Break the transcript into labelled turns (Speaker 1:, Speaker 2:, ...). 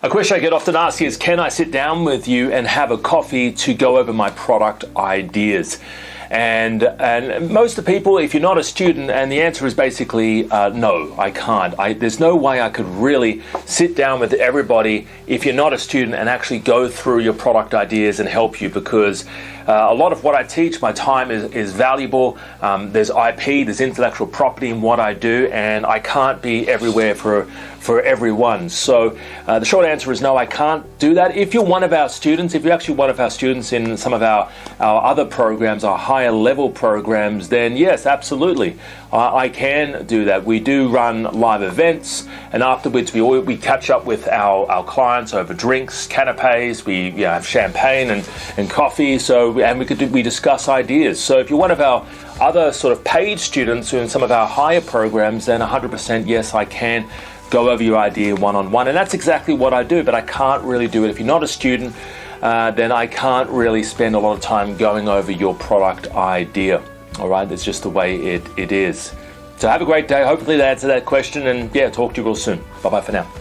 Speaker 1: A question I get often asked is, can I sit down with you and have a coffee to go over my product ideas? And most of the people, if you're not a student, and the answer is basically no, I can't. There's no way I could really sit down with everybody if you're not a student and actually go through your product ideas and help you, because a lot of what I teach, my time is valuable. There's IP, there's intellectual property in what I do, and I can't be everywhere for everyone. So the short answer is no, I can't do that. If you're one of our students, if you're actually one of our students in some of our other programs, our higher level programs, then yes, absolutely, I can do that. We do run live events, and afterwards we catch up with our clients over drinks, canapes, we have champagne and coffee, we discuss ideas. So if you're one of our other sort of paid students who in some of our higher programs, then 100% yes, I can go over your idea one-on-one, and that's exactly what I do, but I can't really do it. If you're not a student, then I can't really spend a lot of time going over your product idea. All right, that's just the way it is. So have a great day. Hopefully that answered that question, and yeah, talk to you real soon. Bye-bye for now.